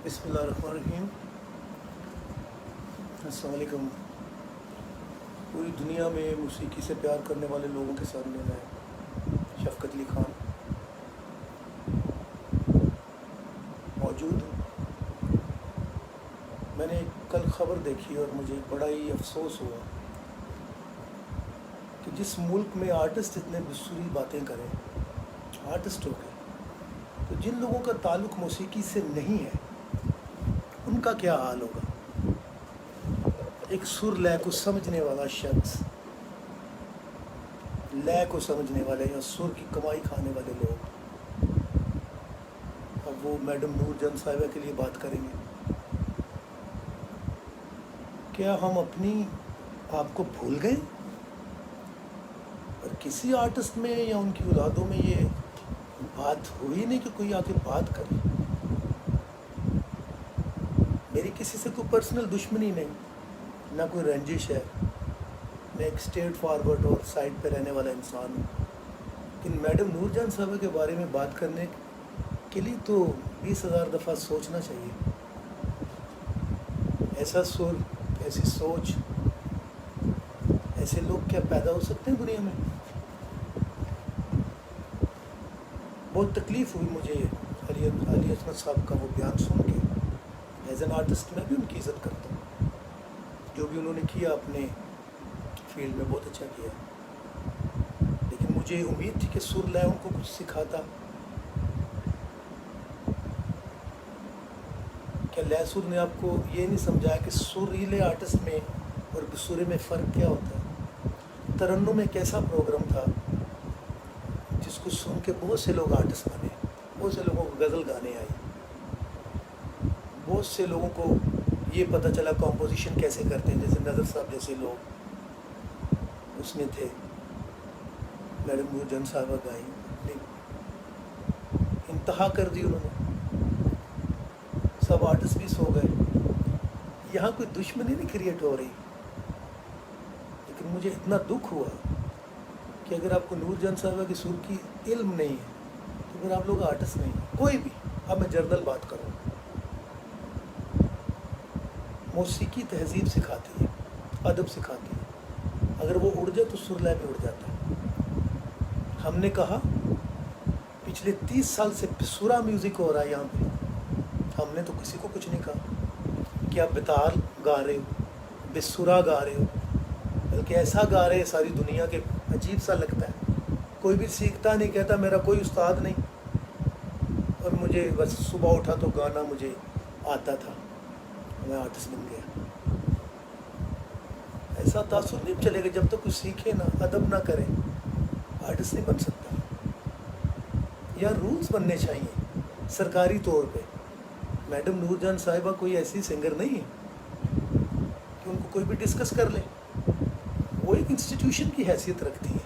بسم اللہ الرحمن الرحیم. السلام علیکم. پوری دنیا میں موسیقی سے پیار کرنے والے لوگوں کے سامنے میں شفقت علی خان موجود ہوں. میں نے کل خبر دیکھی اور مجھے بڑا ہی افسوس ہوا کہ جس ملک میں آرٹسٹ اتنے بسوری باتیں کریں، آرٹسٹ ہو گئے، تو جن لوگوں کا تعلق موسیقی سے نہیں ہے ان کا کیا حال ہوگا. ایک سر لے کو سمجھنے والا شخص، لے کو سمجھنے والے یا سر کی کمائی کھانے والے لوگ، اب وہ میڈم نور جہاں صاحبہ کے لیے بات کریں گے. کیا ہم اپنی آپ کو بھول گئے اور کسی آرٹسٹ میں یا ان کی اولادوں میں یہ بات ہوئی نہیں کہ کوئی آ کے بات کرے. میری کسی سے کوئی پرسنل دشمنی نہیں، نہ کوئی رنجش ہے. میں ایک اسٹریٹ فارورڈ اور سائڈ پہ رہنے والا انسان ہوں. لیکن میڈم نور جہاں صاحبہ کے بارے میں بات کرنے کے لیے تو 20,000 دفعہ سوچنا چاہیے. ایسا سر، ایسی سوچ، ایسے لوگ کیا پیدا ہو سکتے ہیں دنیا میں. بہت تکلیف ہوئی مجھے علی عصمت صاحب کا وہ بیان سن کے. ایز این آرٹسٹ میں بھی ان کی عزت کرتا ہوں، جو بھی انہوں نے کیا اپنے فیلڈ میں بہت اچھا کیا. لیکن مجھے امید تھی کہ سر لے ان کو کچھ سکھاتا. کیا لے سر نے آپ کو یہ نہیں سمجھایا کہ سریلے آرٹسٹ میں اور بسورے میں فرق کیا ہوتا ہے. ترنم ایک ایسا پروگرام تھا جس کو سن کے بہت سے لوگ آرٹسٹ بنے، بہت سے لوگوں کو غزل گانے آئی، بہت سے لوگوں کو یہ پتہ چلا کمپوزیشن کیسے کرتے ہیں. جیسے نظر صاحب جیسے لوگ اس میں تھے، میڈم نور جہاں صاحبہ گائیں، انتہا کر دی انہوں نے. سب آرٹسٹ بھی سو گئے. یہاں کوئی دشمنی نہیں کریٹ ہو رہی، لیکن مجھے اتنا دکھ ہوا کہ اگر آپ کو نور جہاں صاحبہ کی سر کی علم نہیں ہے تو پھر آپ لوگ آرٹسٹ نہیں ہیں کوئی بھی. اب میں جنرل بات کروں. موسیقی تہذیب سکھاتی ہے، ادب سکھاتی ہے. اگر وہ اڑ جائے تو سر لے بھی اڑ جاتا ہے. ہم نے کہا پچھلے 30 سال سے بسورا میوزک ہو رہا ہے یہاں پہ. ہم نے تو کسی کو کچھ نہیں کہا کہ آپ بتال گا رہے ہو، بسورا گا رہے ہو، بلکہ ایسا گا رہے ہیں ساری دنیا کے عجیب سا لگتا ہے. کوئی بھی سیکھتا نہیں، کہتا میرا کوئی استاد نہیں اور مجھے بس صبح اٹھا تو گانا مجھے آتا تھا، میں آرٹسٹ بن گیا. ایسا تاثر نہیں چلے گا جب تک کوئی سیکھے نہ، ادب نہ کرے، آرٹسٹ نہیں بن سکتا. یا رولز بننے چاہیے سرکاری طور پہ. میڈم نور جہاں صاحبہ کوئی ایسی سنگر نہیں ہے کہ ان کو کوئی بھی ڈسکس کر لے. وہ ایک انسٹیٹیوشن کی حیثیت رکھتی ہے،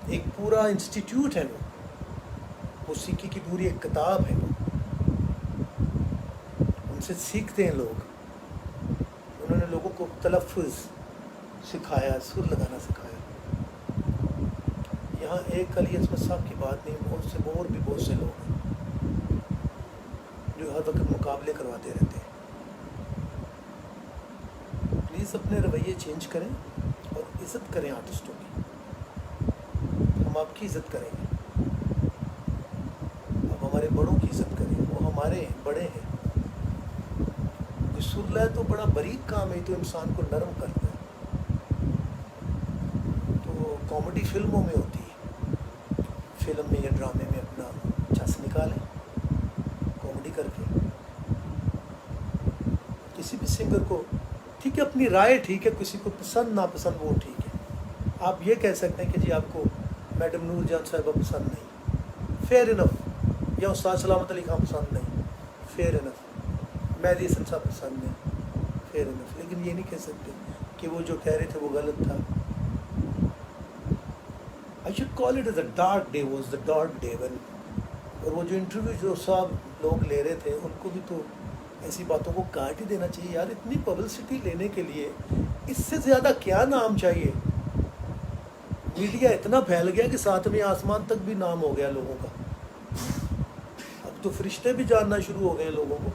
ایک پورا انسٹیٹیوٹ ہے. وہ موسیقی کی پوری ایک کتاب ہے. ان سے سیکھتے ہیں لوگ. انہوں نے لوگوں کو تلفظ سکھایا، سر لگانا سکھایا. یہاں ایک علی عصمت صاحب کی بات نہیں، بہت سے اور بھی بہت سے لوگ ہیں جو ہر وقت مقابلے کرواتے رہتے ہیں. پلیز اپنے رویے چینج کریں اور عزت کریں آرٹسٹوں کی. ہم آپ کی عزت کریں گے، آپ ہمارے بڑوں کی عزت کریں. وہ ہمارے بڑے ہیں. سر لے تو بڑا باریک کام ہے، تو انسان کو نرم کرتا ہے. تو کامیڈی فلموں میں ہوتی ہے، فلم میں یا ڈرامے میں اپنا چس نکالیں کامیڈی کر کے. کسی بھی سنگر کو ٹھیک ہے، اپنی رائے ٹھیک ہے، کسی کو پسند ناپسند وہ ٹھیک ہے. آپ یہ کہہ سکتے ہیں کہ جی آپ کو میڈم نور جہاں صاحبہ پسند نہیں، فیئر انف. یا استاد سلامت علی خان پسند نہیں، فیئر انف. مہدی حسن صاحب پسند نہیں، فیئر انف. لیکن یہ نہیں کہہ سکتے کہ وہ جو کہہ رہے تھے وہ غلط تھا. I should call it as a dark day was the dark day when. اور وہ جو انٹرویو جو صاحب لوگ لے رہے تھے ان کو بھی تو ایسی باتوں کو کاٹ ہی دینا چاہیے. یار اتنی پبلسٹی لینے کے لیے اس سے زیادہ کیا نام چاہیے. میڈیا اتنا پھیل گیا کہ 7ویں آسمان تک بھی نام ہو گیا لوگوں کا. اب اب تو فرشتے بھی جاننا شروع ہو گئے ہیں لوگوں کو،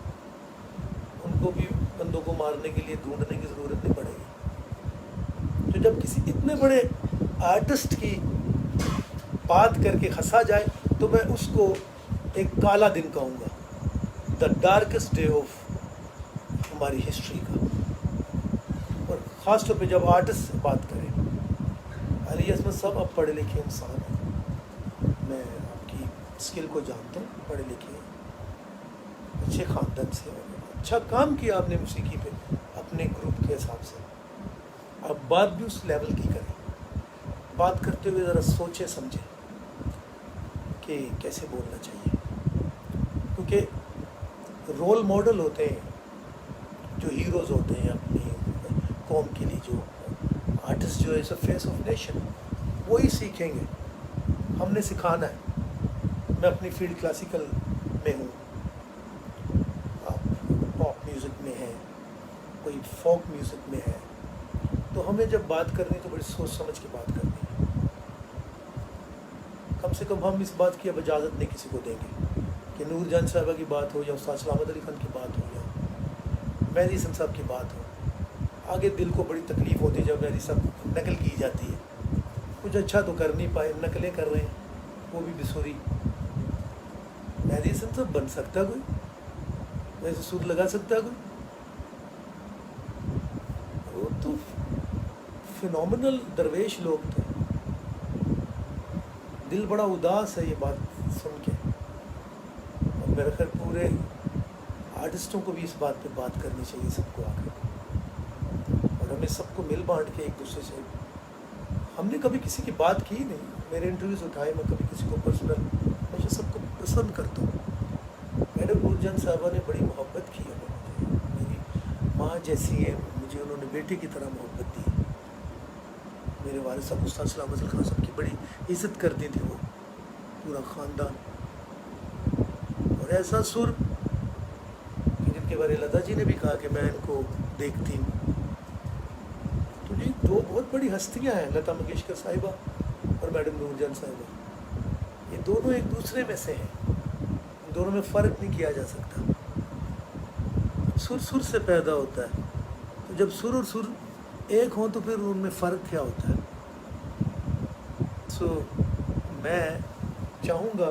ان کو بھی بندوں کو مارنے کے لیے ڈھونڈنے کی ضرورت نہیں پڑے گی. تو جب کسی اتنے بڑے آرٹسٹ کی بات کر کے ہنسا جائے تو میں اس کو ایک کالا دن کہوں گا، دا ڈارکسٹ ڈے آف ہماری ہسٹری کا. اور خاص طور پہ جب آرٹسٹ سے بات کریں، علی عصمت صاحب آپ پڑھے لکھے انسان ہیں، میں آپ کی اسکل کو جانتا ہوں، پڑھے لکھے اچھے خاندان سے، اچھا کام کیا آپ نے موسیقی پہ اپنے گروپ کے حساب سے. اب بات بھی اس لیول کی کریں، بات کرتے ہوئے ذرا سوچے سمجھے کہ کیسے بولنا چاہیے، کیونکہ رول ماڈل ہوتے ہیں جو ہیروز ہوتے ہیں اپنی قوم کے لیے، جو آرٹسٹ جو ہے فیس آف نیشن، وہی سیکھیں گے. ہم نے سکھانا ہے. میں اپنی فیلڈ کلاسیکل میں ہوں، آپ پاپ میوزک میں ہیں، کوئی فوک میوزک میں ہے، تو ہمیں جب بات کرنی تو بڑی سوچ سمجھ کے بات کرنی ہے. کم سے کم ہم اس بات کی اب اجازت نہیں کسی کو دیں گے کہ نور جان صاحبہ کی بات ہو یا استاد سلامت علی خان کی بات ہو یا مہدی حسن صاحب کی بات ہو، آگے دل کو بڑی تکلیف ہوتی ہے جب مہدی صاحب نقل کی جاتی ہے. کچھ اچھا تو کر نہیں پائے، نقلیں کر رہے ہیں، وہ بھی بسوری. مہدی حسن صاحب بن سکتا کوئی ویسے سر لگا سکتا کوئی؟ وہ تو فینومنل درویش لوگ تھے. دل بڑا اداس ہے یہ بات سن کے، اور میرے خیال پورے آرٹسٹوں کو بھی اس بات پہ بات کرنی چاہیے سب کو آ کر، اور ہمیں سب کو مل بانٹ کے ایک دوسرے سے. ہم نے کبھی کسی کی بات کی نہیں، میرے انٹرویوز اٹھائے، میں کبھی کسی کو پرسنل، میں سب کو پسند کرتا ہوں. میڈم نور جان صاحبہ نے بڑی محبت کی ہے مجھے، میری ماں جیسی ہے، مجھے انہوں نے بیٹے کی طرح محبت دی. میرے والد صاحب استاد سلامت علی خان صاحب کی بڑی عزت کرتے تھے، وہ پورا خاندان. اور ایسا سر کہ جن کے بارے لتا جی نے بھی کہا کہ میں ان کو دیکھتی ہوں. تو جی دو بہت بڑی ہستیاں ہیں، لتا منگیشکر صاحبہ اور میڈم نور جان صاحبہ. یہ دونوں ایک دوسرے میں سے ہیں، ان دونوں میں فرق نہیں کیا جا سکتا. سر سر سے پیدا ہوتا ہے، تو جب سر اور سر ایک ہوں تو پھر ان میں فرق کیا ہوتا ہے. سو میں چاہوں گا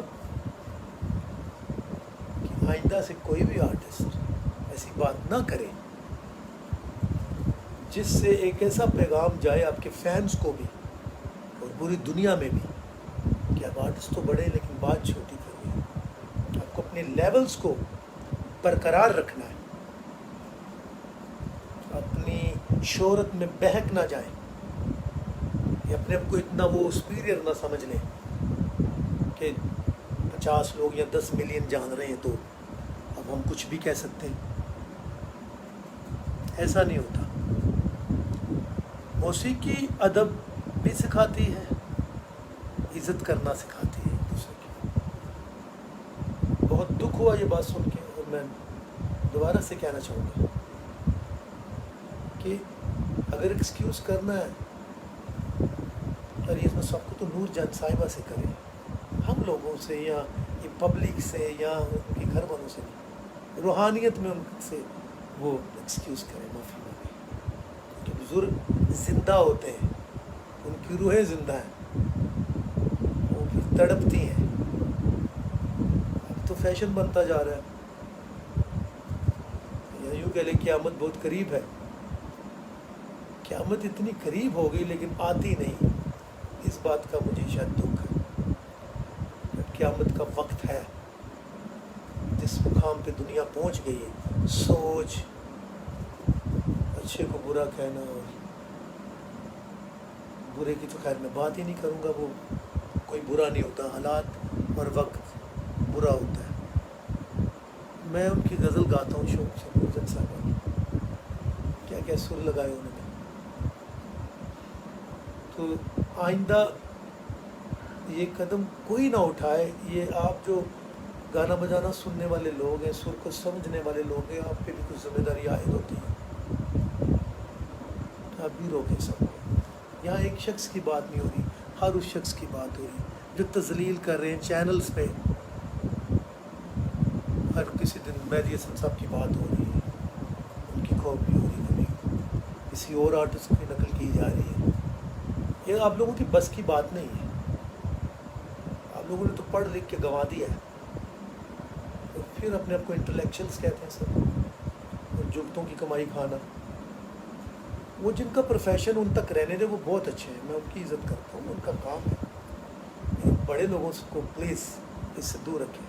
کہ آئندہ سے کوئی بھی آرٹسٹ ایسی بات نہ کرے جس سے ایک ایسا پیغام جائے آپ کے فینس کو بھی اور پوری دنیا میں بھی کہ آپ آرٹسٹ تو بڑے لیکن بات چھوٹی کر رہے ہیں. آپ کو اپنے لیولز کو برقرار رکھنا ہے، اپنی شہرت میں بہک نہ جائیں یا اپنے آپ کو اتنا وہ سپیریئر نہ سمجھ لیں کہ 50 لوگ یا 10 ملین جان رہے ہیں تو اب ہم کچھ بھی کہہ سکتے ہیں. ایسا نہیں ہوتا. موسیقی ادب بھی سکھاتی ہے، عزت کرنا سکھاتی ہے ایک دوسرے کی. بہت دکھ ہوا یہ بات سن کے، اور میں دوبارہ سے کہنا چاہوں گا کہ اگر ایکسکیوز کرنا ہے علی عصمت صاحب کو تو نور جان صاحبہ سے کریں، ہم لوگوں سے یا یہ پبلک سے یا ان کے گھر والوں سے نہیں. روحانیت میں ان سے وہ ایکسکیوز کریں، معافی مانگیں، کہ بزرگ زندہ ہوتے ہیں، ان کی روحیں زندہ ہیں، وہ پھر تڑپتی ہیں. اب تو فیشن بنتا جا رہا ہے، یا یوں کہہ لیں قیامت بہت قریب ہے. قیامت اتنی قریب ہو گئی لیکن آتی نہیں، اس بات کا مجھے شاید دکھ ہے. جب قیامت کا وقت ہے، جس مقام پہ دنیا پہنچ گئی ہے، سوچ، اچھے کو برا کہنا، اور برے کی تو خیر میں بات ہی نہیں کروں گا، وہ کوئی برا نہیں ہوتا، حالات اور وقت برا ہوتا ہے. میں ان کی غزل گاتا ہوں شوق سے، نور جان صاحبہ کی کیا کیا سر لگائے انہوں نے. تو آئندہ یہ قدم کوئی نہ اٹھائے. یہ آپ جو گانا بجانا سننے والے لوگ ہیں، سر کو سمجھنے والے لوگ ہیں، آپ پہ بھی کچھ ذمہ داری عائد ہوتی ہے. آپ بھی روکیں سب کو. یہاں ایک شخص کی بات نہیں ہو رہی، ہر اس شخص کی بات ہو رہی جو تذلیل کر رہے ہیں چینلز پہ. ہر کسی دن مہدی حسن صاحب کی بات ہو رہی ہے، ان کی خوب بھی ہو رہی ہے، کبھی کسی اور آرٹسٹ کی نقل کی جا رہی ہے. یہ آپ لوگوں کی بس کی بات نہیں ہے. آپ لوگوں نے تو پڑھ لکھ کے گنوا دیا ہے، اور پھر اپنے آپ کو انٹلیکچوئلس کہتے ہیں سر، اور جگتوں کی کمائی کھانا. وہ جن کا پروفیشن ان تک رہنے دے وہ بہت اچھے ہیں، میں ان کی عزت کرتا ہوں، ان کا کام ہے. بڑے لوگوں کو پلیز اس سے دور رکھیں.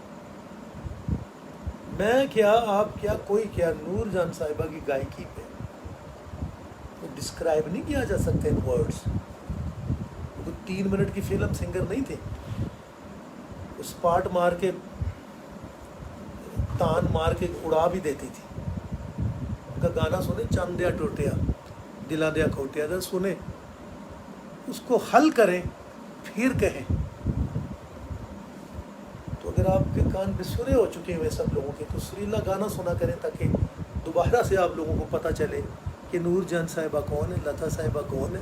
میں کیا، آپ کیا، کوئی کیا، نور جان صاحبہ کی گائیکی پہ وہ ڈسکرائب نہیں کیا جا سکتا ان ورڈز. وہ 3 منٹ کی فلم سنگر نہیں تھے، اس پارٹ مار کے تان مار کے اڑا بھی دیتی تھی. ان کا گانا سنیں، چاند دیا ٹوٹیا دلا دیا کھوٹیا، اگر سنیں اس کو حل کریں پھر کہیں. تو اگر آپ کے کان بسورے ہو چکے ہیں سب لوگوں کے، تو سریلا گانا سنا کریں تاکہ دوبارہ سے آپ لوگوں کو پتہ چلے کہ نور جان صاحبہ کون ہے، لتا صاحبہ کون ہے،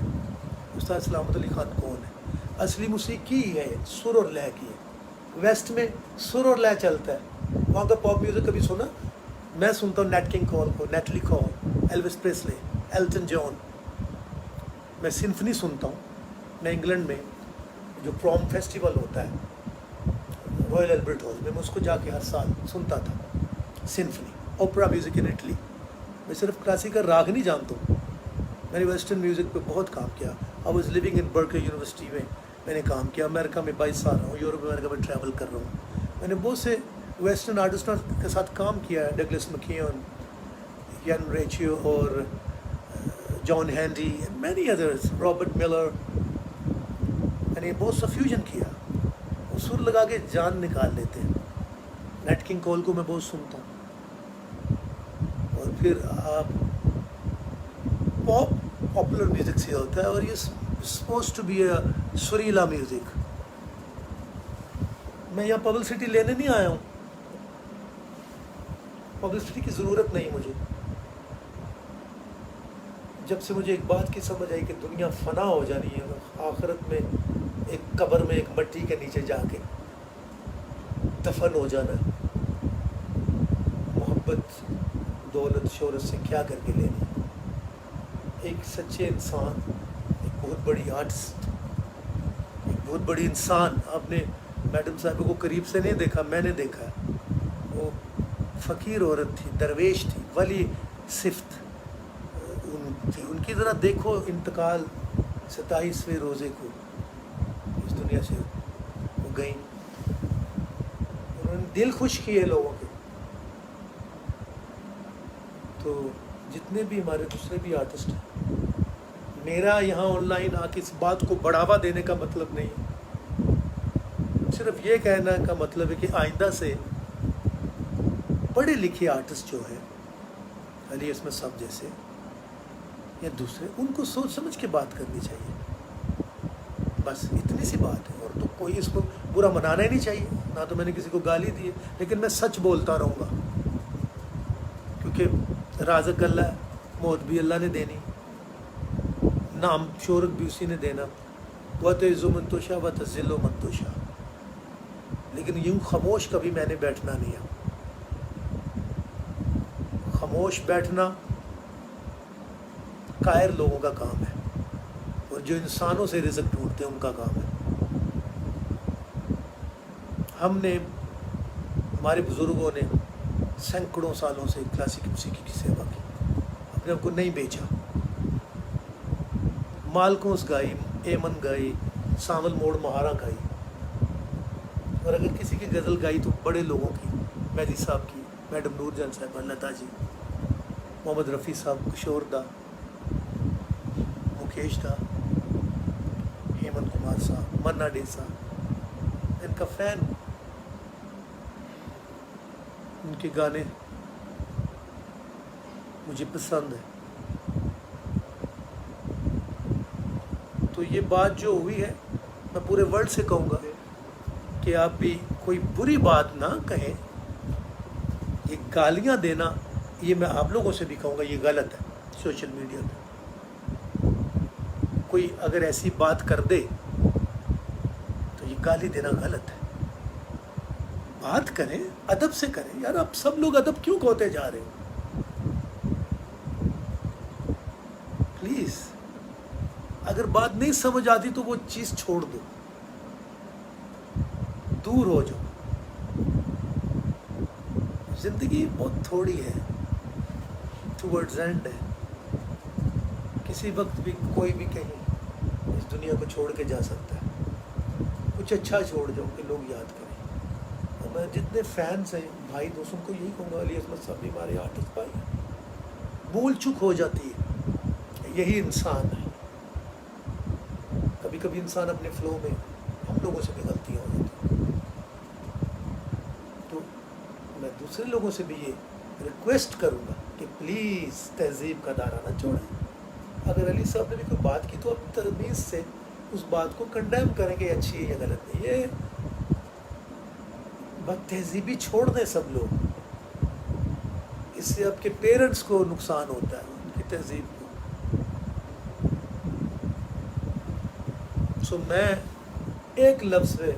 استاد سلامت علی خان کون ہے. اصلی موسیقی ہے سر اور لے کی ہے. ویسٹ میں سر اور لے چلتا ہے، وہاں کا پاپ میوزک کبھی سنا؟ میں سنتا ہوں نیٹ کنگ کول کو، نیٹلی کول، ایلوس پریسلے، ایلٹن جان. میں سمفنی سنتا ہوں. میں انگلینڈ میں جو پروم فیسٹیول ہوتا ہے رائل البرٹ ہال میں اس کو جا کے ہر سال سنتا تھا. Symphony opera music in Italy. میں صرف کلاسیکل راگ نہیں جانتا ہوں، میں نے ویسٹرن میوزک پہ بہت کام کیا. I was living in Berkeley University میں نے کام کیا. امریکہ میں 22 سال رہا ہوں، یورپ امریکہ میں ٹریول کر رہا ہوں. میں نے بہت سے ویسٹرن آرٹسٹوں کے ساتھ کام کیا ہے، ڈگلس مکیون، یان ریچیو اور John Handy and many others, Robert Miller. میں نے بہت سا فیوژن کیا، وہ سر لگا کے جان نکال لیتے ہیں. نیٹ کنگ کول کو میں بہت سنتا ہوں. اور پھر آپ پاپولر میوزک سے ہوتا ہے، اور یہ سپوز ٹو بی اے سریلا میوزک. میں یہاں پبلسٹی لینے نہیں آیا ہوں، پبلسٹی کی ضرورت نہیں مجھے. جب سے مجھے ایک بات کی سمجھ آئی کہ دنیا فنا ہو جانی ہے، آخرت میں ایک قبر میں ایک مٹی کے نیچے جا کے دفن ہو جانا ہے، محبت دولت شہرت سے کیا کر کے لینی. ایک سچے انسان، ایک بہت بڑی آرٹسٹ، ایک بہت بڑی انسان. آپ نے میڈم صاحبہ کو قریب سے نہیں دیکھا، میں نے دیکھا. وہ فقیر عورت تھی، درویش تھی، ولی صفت تھی. ان کی ذرا دیکھو انتقال 27ویں روزے کو اس دنیا سے وہ گئیں. انہوں نے دل خوش کیے لوگوں کے. تو جتنے بھی ہمارے دوسرے بھی آرٹسٹ ہیں، میرا یہاں آن لائن آ کے اس بات کو بڑھاوا دینے کا مطلب نہیں ہے. صرف یہ کہنا کا مطلب ہے کہ آئندہ سے پڑھے لکھے آرٹسٹ جو ہے علی اسمت صاحب جیسے یا دوسرے، ان کو سوچ سمجھ کے بات کرنی چاہیے. بس اتنی سی بات ہے. اور تو کوئی اس کو برا منانا ہی نہیں چاہیے. نہ تو میں نے کسی کو گالی دی ہے، لیکن میں سچ بولتا رہوں گا، کیونکہ رازق اللہ ہے، موت بھی اللہ نے دینی، نام شہرت بھی اسی نے دینا. وَتَعِزُّ مَن تَشَاءُ وَتُذِلُّ مَن تَشَاءُ. لیکن یوں خاموش کبھی میں نے بیٹھنا نہیں ہے. خاموش بیٹھنا قائر لوگوں کا کام ہے، اور جو انسانوں سے رزق ڈھونڈتے ہیں ان کا کام ہے. ہم نے، ہمارے بزرگوں نے سینکڑوں سالوں سے کلاسیکی موسیقی کی سیوا کی، اپنے آپ کو نہیں بیچا. مالکوس گائی، ایمن گائی، سانول موڑ مہارا گائی، اور اگر کسی کی غزل گائی تو بڑے لوگوں کی، مہدی صاحب کی، میڈم نور جان صاحبہ، لتا جی، محمد رفیع صاحب، کشور دا، مکیش دا، ہیمنت کمار صاحب، منا ڈے صاحب. ان کا فین ہوں. ان کے گانے مجھے پسند ہے. تو یہ بات جو ہوئی ہے، میں پورے ورلڈ سے کہوں گا کہ آپ بھی کوئی بری بات نہ کہیں. یہ گالیاں دینا، یہ میں آپ لوگوں سے بھی کہوں گا، یہ غلط ہے. سوشل میڈیا پہ کوئی اگر ایسی بات کر دے تو یہ گالی دینا غلط ہے. بات کریں، ادب سے کریں. یار آپ سب لوگ ادب کیوں کھوتے جا رہے ہو؟ پلیز اگر بات نہیں سمجھ آتی تو وہ چیز چھوڑ دو، دور ہو جاؤ. زندگی بہت تھوڑی ہے، ٹورڈز اینڈ ہے. کسی وقت بھی کوئی بھی کہیں اس دنیا کو چھوڑ کے جا سکتا ہے. کچھ اچھا چھوڑ جاؤ کہ لوگ یاد کریں. اور میں جتنے فینس ہیں بھائی دوستوں کو یہی کہوں گا، علی عصمت صاحب بھی ہمارے آرٹسٹ بھائی ہیں. بھول چک ہو جاتی ہے، یہی انسان ہے. کبھی کبھی انسان اپنے فلو میں ہم لوگوں سے بھی غلطیاں ہو جاتی ہیں. تو میں دوسرے لوگوں سے بھی یہ ریکویسٹ کروں گا کہ پلیز تہذیب کا دائرہ نہ چھوڑیں. اگر علی صاحب نے بھی کوئی بات کی تو آپ تمیز سے اس بات کو کنڈیم کریں کہ اچھی ہے یا غلط ہے. یہ بد تہذیبی چھوڑ دیں سب لوگ. اس سے آپ کے پیرنٹس کو نقصان ہوتا ہے، ان کی تہذیب کو. سو میں ایک لفظ پہ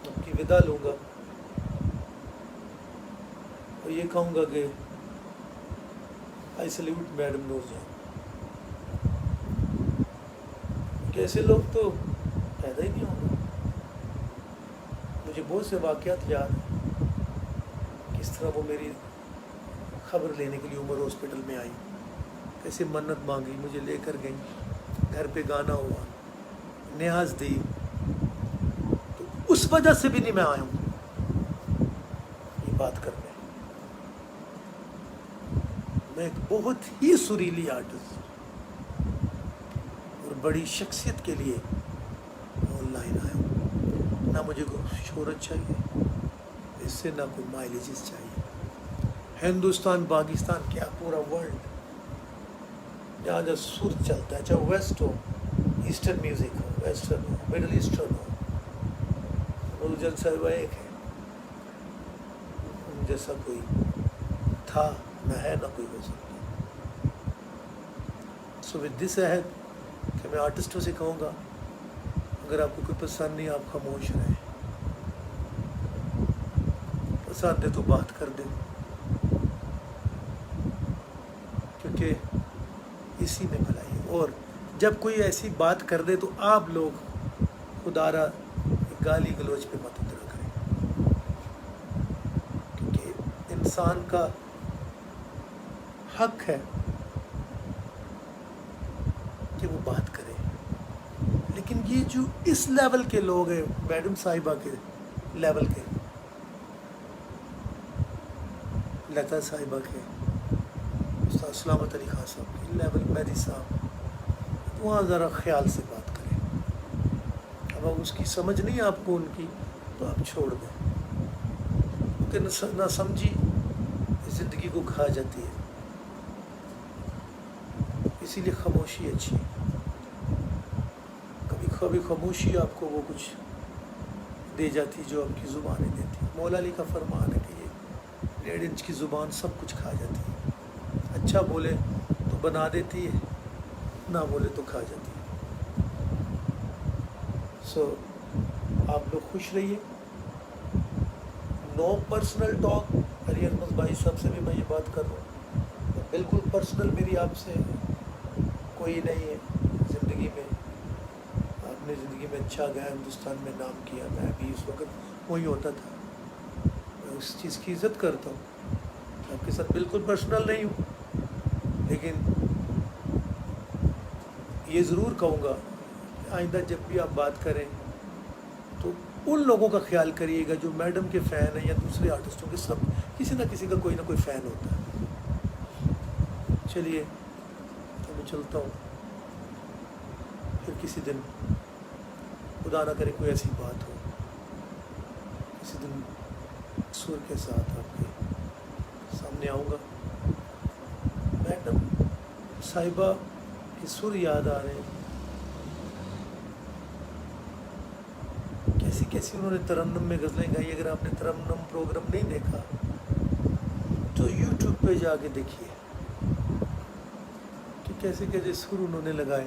آپ کی ودا لوں گا اور یہ کہوں گا کہ آئی سلیوٹ میڈم نور جان. کہ ایسے لوگ تو پیدا ہی نہیں ہوں گے. مجھے بہت سے واقعات یاد ہیں، کس طرح وہ میری خبر لینے کے لیے عمر ہاسپٹل میں آئی، کیسے منت مانگی، مجھے لے کر گئیں، گھر پہ گانا ہوا، نیاز دی. تو اس وجہ سے بھی نہیں میں آیا ہوں یہ بات کرنے. میں ایک بہت ہی سریلی آرٹسٹ اور بڑی شخصیت کے لیے آن لائن آیا ہوں. نہ مجھے کوئی شہرت چاہیے، اس سے نہ کوئی مائلیجز چاہیے. ہندوستان، پاکستان، کیا پورا ورلڈ جہاں جہاں سر چلتا ہے، چاہے ویسٹ ہو، ایسٹرن میوزک ہو، ویسٹرن ہو، مڈل ایسٹرن ہو، نورجن صاحبہ ایک ہے، ان جیسا کوئی تھا نہ ہے نہ کوئی ہو سکتا. سو ود دس عہد کہ میں آرٹسٹوں سے کہوں گا، اگر آپ کو کوئی پسند نہیں آپ خاموش رہیں، پسند ہے تو بات کر دیں، کیونکہ اسی میں بھلائی ہے. اور جب کوئی ایسی بات کر دے تو آپ لوگ خدا را گالی گلوچ پہ مت اترا کریں، کیونکہ انسان کا حق ہے کہ وہ بات کرے. لیکن یہ جو اس لیول کے لوگ ہیں، میڈم صاحبہ کے لیول کے، لتا صاحبہ کے، استاد سلامت علی خان صاحب کے لیول، مہدی صاحب، وہاں ذرا خیال سے بات کریں. اب اس کی سمجھ نہیں آپ کو ان کی تو آپ چھوڑ دیں، کیونکہ نہ سمجھی زندگی کو کھا جاتی ہے. اسی لیے خاموشی اچھی ہے. کبھی کبھی خاموشی آپ کو وہ کچھ دے جاتی جو آپ کی زبانیں دیتی. مولا علی کا فرمان ہے کہ یہ 1.5 انچ کی زبان سب کچھ کھا جاتی ہے. اچھا بولے تو بنا دیتی ہے، نہ بولے تو کھا جاتی ہے. سو آپ لوگ خوش رہیے. نو پرسنل ٹاک. علی احمد بھائی صاحب سے بھی میں یہ بات کر رہا ہوں، بالکل پرسنل میری آپ سے کوئی نہیں ہے. زندگی میں آپ نے زندگی میں اچھا گیا، ہندوستان میں نام کیا، میں بھی اس وقت وہی ہوتا تھا. میں اس چیز کی عزت کرتا ہوں. آپ کے ساتھ بالکل پرسنل نہیں ہوں، لیکن یہ ضرور کہوں گا کہ آئندہ جب بھی آپ بات کریں تو ان لوگوں کا خیال کریے گا جو میڈم کے فین ہیں یا دوسرے آرٹسٹوں کے. سب کسی نہ کسی کا کوئی نہ کوئی فین ہوتا ہے. چلیے تو میں چلتا ہوں. پھر کسی دن خدا نہ کرے کوئی ایسی بات ہو، کسی دن سر کے ساتھ آپ کے سامنے آؤں گا. میڈم صاحبہ کے سر یاد آ رہے ہیں، کیسی کیسی انہوں نے ترنم میں غزلیں گائی. اگر آپ نے ترنم پروگرام نہیں دیکھا تو یوٹیوب پہ جا کے دیکھیے کہ کیسے کیسے سر انہوں نے لگائے.